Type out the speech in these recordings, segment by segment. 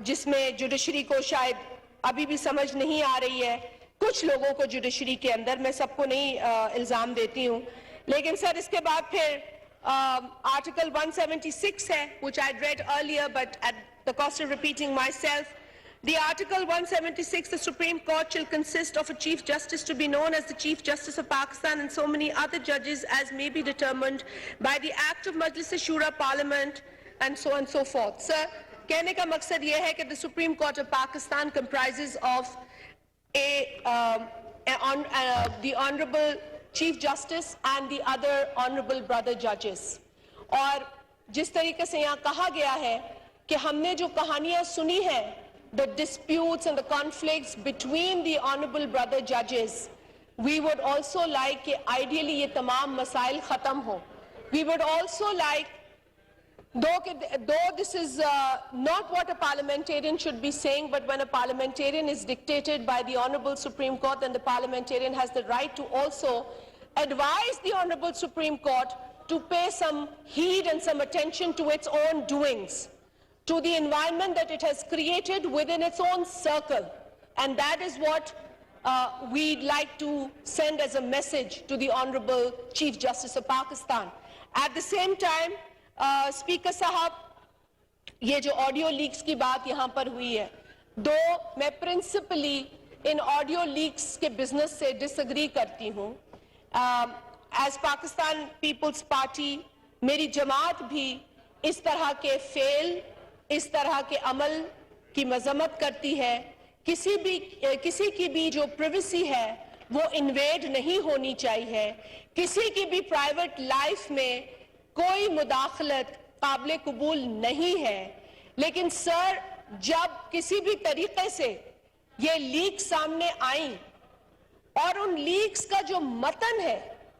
جس میں جوڈیشری کو شاید ابھی بھی سمجھ نہیں آ رہی ہے کچھ لوگوں کو جوڈیشری کے اندر, میں سب کو نہیں الزام دیتی ہوں, لیکن سر اس کے بعد پھر آرٹیکل 176 ہے, which I'd read earlier but at the cost of repeating myself. The Article 176, the Supreme Court shall consist of a Chief Justice to be known as the Chief Justice of Pakistan and so many other judges as may be determined by the Act of Majlis-e-Shura Parliament and so on and so forth. Sir, کہنے کا مقصد یہ ہے کہ the Supreme Court of Pakistan comprises of the Honorable Chief Justice and the other Honorable Brother Judges. اور جس طریقے سے یہاں کہا گیا ہے کہ ہم نے جو کہانیاں سنی ہیں, the disputes and the conflicts between the Honorable Brother Judges, we would also like کہ ideally یہ تمام مسائل ختم ہو. We would also like, though this is not what a parliamentarian should be saying, but when a parliamentarian is dictated by the Honorable Supreme Court, then the parliamentarian has the right to also advise the Honorable Supreme Court to pay some heed and some attention to its own doings, to the environment that it has created within its own circle. And that is what we'd like to send as a message to the Honorable Chief Justice of Pakistan. At the same time, speaker صاحب, یہ جو audio leaks کی بات یہاں پر ہوئی ہے, میں principally ان audio leaks کے بزنس سے ڈس ایگری کرتی ہوں. ایز پاکستان پیپلز پارٹی میری جماعت بھی اس طرح کے فعل, اس طرح کے عمل کی مذمت کرتی ہے. کسی کی بھی جو پریویسی ہے وہ انویڈ نہیں ہونی چاہیے. کسی کی بھی پرائیویٹ لائف میں کوئی مداخلت قابل قبول نہیں ہے. لیکن سر, جب کسی بھی طریقے سے یہ لیک سامنے آئیں اور ان لیکس کا جو متن ہے,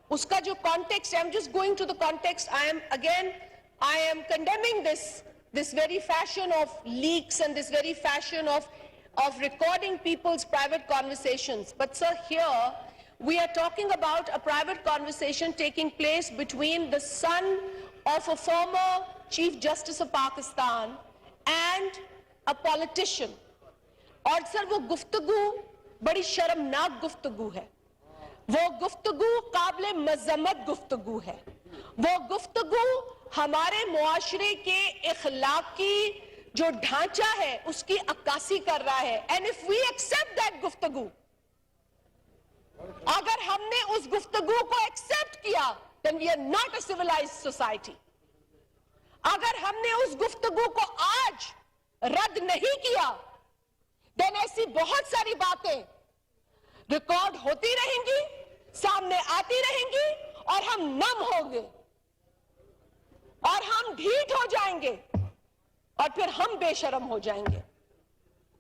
اس کا جو context, I'm just going to the context, I am condemning this very fashion of leaks and this very fashion of recording people's private conversations. But sir, here we are talking about a private conversation taking place between the son of a former Chief Justice of Pakistan and a politician. اور سر وہ گفتگو بڑی شرمناک گفتگو ہے, وہ گفتگو قابل مذمت گفتگو ہے, وہ گفتگو ہمارے معاشرے کے اخلاقی جو ڈھانچہ ہے اس کی عکاسی کر رہا ہے. And if we accept that گفتگو, اگر ہم نے اس گفتگو کو ایکسپٹ کیا, then we are not a civilized society. اگر ہم نے اس گفتگو کو آج رد نہیں کیا, then ایسی بہت ساری باتیں ریکارڈ ہوتی رہیں گی, سامنے آتی رہیں گی, اور ہم نم ہوں گے اور ہم ڈھیٹ ہو جائیں گے اور پھر ہم بے شرم ہو جائیں گے.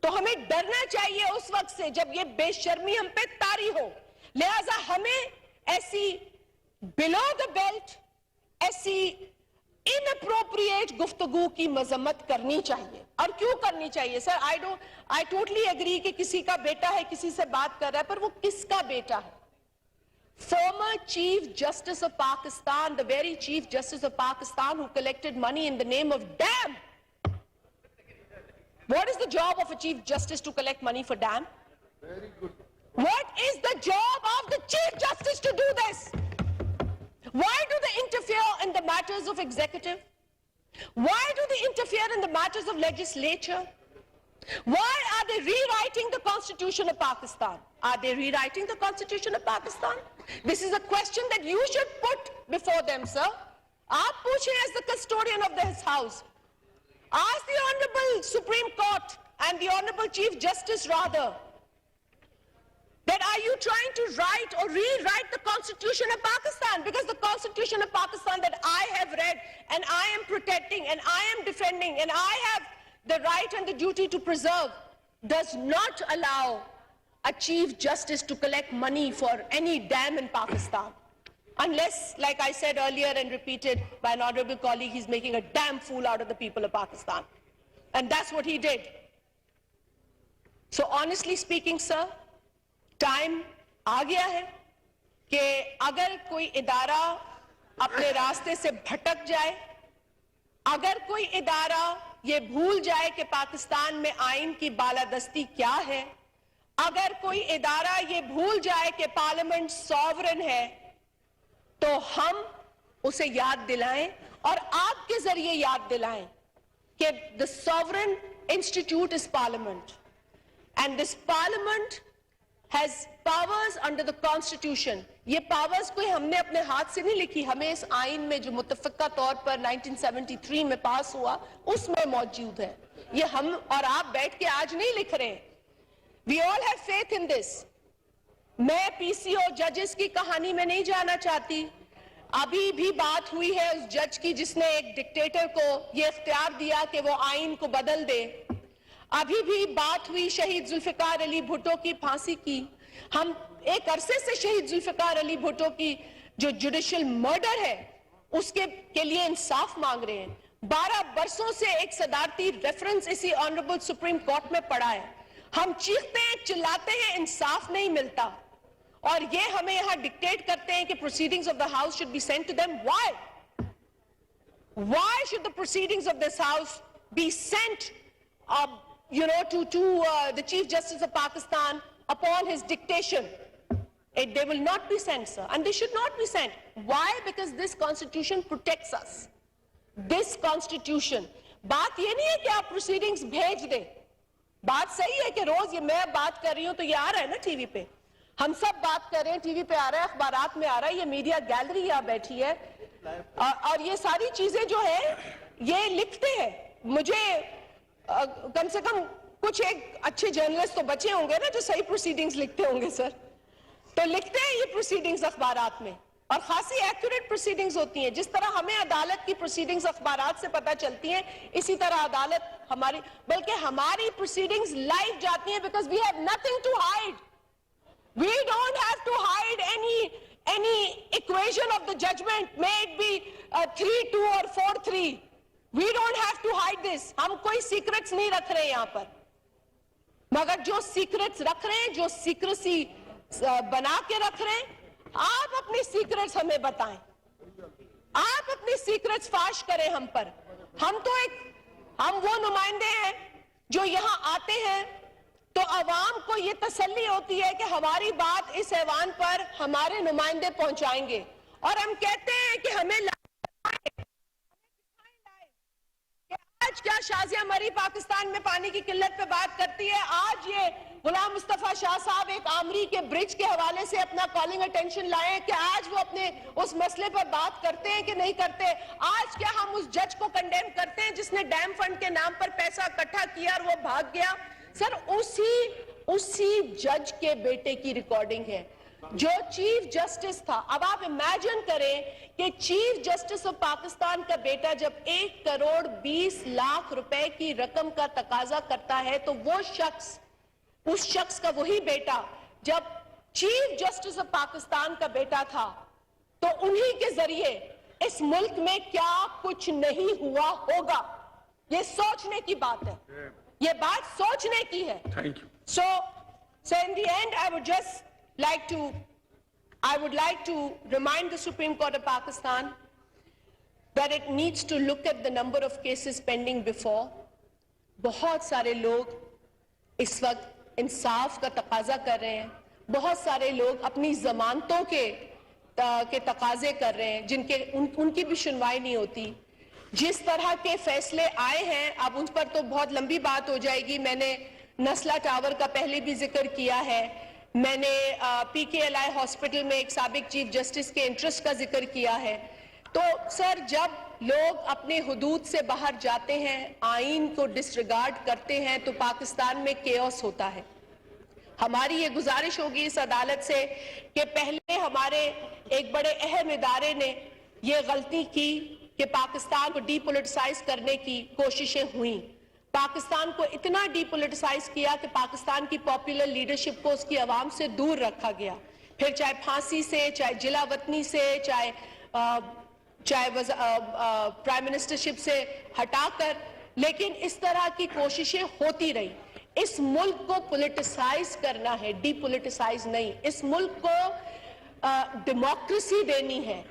تو ہمیں ڈرنا چاہیے اس وقت سے جب یہ بے شرمی ہم پہ طاری ہو. لہذا ہمیں ایسی below the belt, ایسی inappropriate گفتگو کی مذمت کرنی چاہیے. اور کیوں کرنی چاہیے سر؟ I totally agree کہ کسی کا بیٹا ہے, کسی سے بات کر رہا ہے, پر وہ کس کا بیٹا ہے؟ Former Chief Justice of Pakistan, the very Chief Justice of Pakistan who collected money in the name of DAM. What is the job of a Chief Justice to collect money for DAM? Very good. What is the job of the Chief Justice to do this? Why do they interfere in the matters of executive? Why do they interfere in the matters of legislature? Why are they rewriting the Constitution of Pakistan? Are they rewriting the Constitution of Pakistan? This is a question that you should put before them, sir. آپ پوچھیں as the custodian of this house. Ask the Honorable Supreme Court and the Honorable Chief Justice rather, that are you trying to write or rewrite the Constitution of Pakistan? Because the Constitution of Pakistan that I have read and I am protecting and I am defending and I have the right and the duty to preserve does not allow a Chief Justice to collect money for any dam in Pakistan. Unless, like I said earlier and repeated by an honorable colleague, he's making a damn fool out of the people of Pakistan. And that's what he did. So honestly speaking, sir, time آ گیا ہے کہ اگر کوئی ادارہ اپنے راستے سے بھٹک جائے, اگر کوئی ادارہ یہ بھول جائے کہ پاکستان میں آئین کی بالادستی کیا ہے, اگر کوئی ادارہ یہ بھول جائے کہ پارلیمنٹ سوورن ہے, تو ہم اسے یاد دلائیں اور آپ کے ذریعے یاد دلائیں کہ the sovereign institute is parliament and this parliament has powers under the constitution. یہ powers کوئی ہم نے اپنے ہاتھ سے نہیں لکھی, ہمیں اس آئین میں جو متفقہ طور پر 1973 میں پاس ہوا اس میں موجود ہے. یہ ہم اور آپ بیٹھ کے آج نہیں لکھ رہے ہیں. We all have faith in this. میں پی سی او ججز کی کہانی میں نہیں جانا چاہتی. ابھی بھی بات ہوئی ہے اس جج کی جس نے ایک ڈکٹیٹر کو یہ اختیار دیا کہ وہ آئین کو بدل دے. ابھی بھی بات ہوئی شہید ذوالفقار علی بھٹو کی پھانسی کی. ہم ایک عرصے سے شہید ذوالفقار علی بھٹو کی جو جوڈیشل مرڈر ہے اس کے لیے انصاف مانگ رہے ہیں. 12 برسوں سے ایک صدارتی ریفرنس اسی آنریبل سپریم کورٹ میں پڑا ہے. ہم چیختے ہیں, چلاتے ہیں, انصاف نہیں ملتا, اور یہ ہمیں یہاں ڈکٹیٹ کرتے ہیں کہ proceedings of the house should be sent to them. Why? Why should the proceedings of this house be sent to the Chief Justice of Pakistan upon his dictation? They will not be sent, sir, and they should not be sent. Why? Because this constitution protects us. This constitution. بات یہ نہیں ہے کہ آپ proceedings بھیج دیں. بات صحیح ہے کہ روز یہ میں بات کر رہی ہوں تو یہ آ رہا ہے نا ٹی وی پہ, ہم سب بات کر رہے ہیں, ٹی وی پہ آ رہا ہے, اخبارات میں آ رہا ہے, یہ میڈیا گیلری یہاں بیٹھی ہے, اور یہ ساری چیزیں جو ہے یہ لکھتے ہیں. مجھے کم سے کم کچھ ایک اچھے جرنلسٹ تو بچے ہوں گے نا جو صحیح پروسیڈنگز لکھتے ہوں گے سر, تو لکھتے ہیں یہ پروسیڈنگز اخبارات میں, اور خاصی ایکوریٹ پروسیڈنگز ہوتی ہیں. جس طرح ہمیں عدالت کی پروسیڈنگز اخبارات سے پتہ چلتی ہیں, اسی طرح عدالت ہماری, بلکہ ہماری پروسیڈنگز لائیو جاتی ہیں, because we have nothing to hide. We don't have to hide any equation of the judgment, may it be 3-2 or 4-3. We don't have to hide this. ہم کوئی سیکرٹس نہیں رکھ رہے یہاں پر, مگر جو سیکرٹس رکھ رہے ہیں, جو سیکریسی بنا کے رکھ رہے ہیں, آپ اپنی سیکرٹس ہمیں بتائیں, آپ اپنی سیکرٹس فاش کریں ہم پر. ہم وہ نمائندے ہیں جو یہاں آتے ہیں تو عوام کو یہ تسلی ہوتی ہے کہ ہماری بات اس ایوان پر ہمارے نمائندے پہنچائیں گے, اور ہم کہتے ہیں کہ ہمیں آج کیا شازیہ مری پاکستان میں پانی کی قلت پہ بات کرتی ہے, آج یہ غلام مصطفیٰ شاہ صاحب ایک آمری کے برج کے حوالے سے اپنا کالنگ اٹینشن لائیں کہ آج وہ اپنے اس مسئلے پر بات کرتے ہیں کہ نہیں کرتے. آج کیا ہم اس جج کو کنڈیم کرتے ہیں جس نے ڈیم فنڈ کے نام پر پیسہ اکٹھا کیا اور وہ بھاگ گیا؟ سر اسی جج کے بیٹے کی ریکارڈنگ ہے جو چیف جسٹس تھا. اب آپ امیجن کریں کہ چیف جسٹس آف پاکستان کا بیٹا جب 1,20,00,000 روپے کی رقم کا تقاضا کرتا ہے تو وہ شخص, اس شخص کا وہی بیٹا جب چیف جسٹس آف پاکستان کا بیٹا تھا تو انہی کے ذریعے اس ملک میں کیا کچھ نہیں ہوا ہوگا. یہ سوچنے کی بات ہے, یہ بات سوچنے کی ہے. So in the end, I would like to remind the Supreme Court of Pakistan that it needs to look at the number of cases pending before. بہت سارے لوگ اس وقت انصاف کا تقاضا کر رہے ہیں, بہت سارے لوگ اپنی ضمانتوں کے تقاضے کر رہے ہیں جن کے ان کی بھی سنوائی نہیں ہوتی. جس طرح کے فیصلے آئے ہیں, اب ان پر تو بہت لمبی بات ہو جائے گی. میں نے نسلا ٹاور کا پہلے بھی ذکر کیا ہے, میں نے پی کے ایل آئی ہاسپٹل میں ایک سابق چیف جسٹس کے انٹرسٹ کا ذکر کیا ہے. تو سر جب لوگ اپنے حدود سے باہر جاتے ہیں, آئین کو ڈسریگارڈ کرتے ہیں, تو پاکستان میں کیوس ہوتا ہے. ہماری یہ گزارش ہوگی اس عدالت سے کہ پہلے ہمارے ایک بڑے اہم ادارے نے یہ غلطی کی کہ پاکستان کو ڈی پولیٹیسائز کرنے کی کوششیں ہوئیں. پاکستان کو اتنا ڈی پولیٹیسائز کیا کہ پاکستان کی پاپولر لیڈرشپ کو اس کی عوام سے دور رکھا گیا. پھر چاہے پھانسی سے, چاہے جلا وطنی سے, چاہے پرائم منسٹرشپ سے ہٹا کر, لیکن اس طرح کی کوششیں ہوتی رہی. اس ملک کو پولیٹیسائز کرنا ہے, ڈی پولیٹیسائز نہیں. اس ملک کو ڈیموکریسی دینی ہے.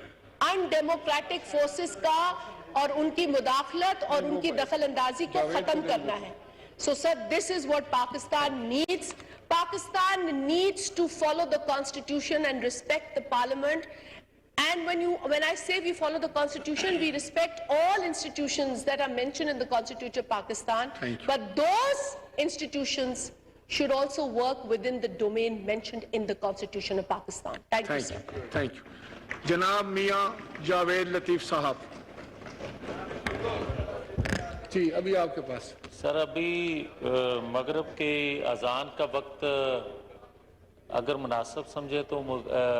ان ڈیموکریٹک فورسز کا اور ان کی مداخلت اور ان کی دخل اندازی کو ختم کرنا ہے. So sir, this is what Pakistan needs. Pakistan needs to follow the constitution and respect the parliament. And when I say we follow the constitution, we respect all institutions that are mentioned in the Constitution of Pakistan. But those institutions should also work within the domain mentioned in the Constitution of Pakistan. Thank you, sir. Thank you. Janab Mian Javed Latif Sahab. جی ابھی آپ کے پاس. سر ابھی مغرب کے اذان کا وقت اگر مناسب سمجھے تو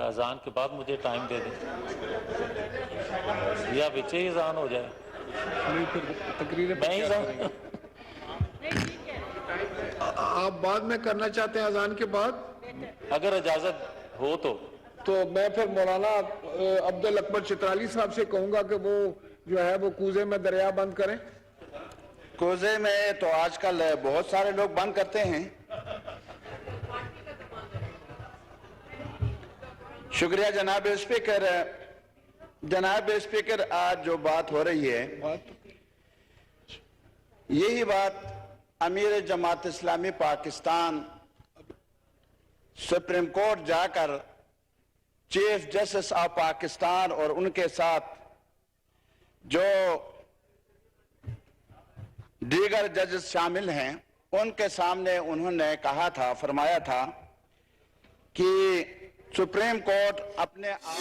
اذان کے بعد مجھے ٹائم دے دیں یا بچے ہی اذان ہو جائے. آپ بعد میں کرنا چاہتے ہیں اذان کے بعد؟ اگر اجازت ہو تو میں پھر مولانا عبد الاکبر چترالی صاحب سے کہوں گا کہ وہ جو ہے وہ کوزے میں دریا بند کریں. کوزے میں تو آج کل بہت سارے لوگ بند کرتے ہیں. شکریہ جناب اسپیکر. جناب اسپیکر آج جو بات ہو رہی ہے یہی بات امیر جماعت اسلامی پاکستان سپریم کورٹ جا کر چیف جسٹس آف پاکستان اور ان کے ساتھ جو دیگر ججز شامل ہیں ان کے سامنے انہوں نے کہا تھا فرمایا تھا کہ سپریم کورٹ اپنے آپ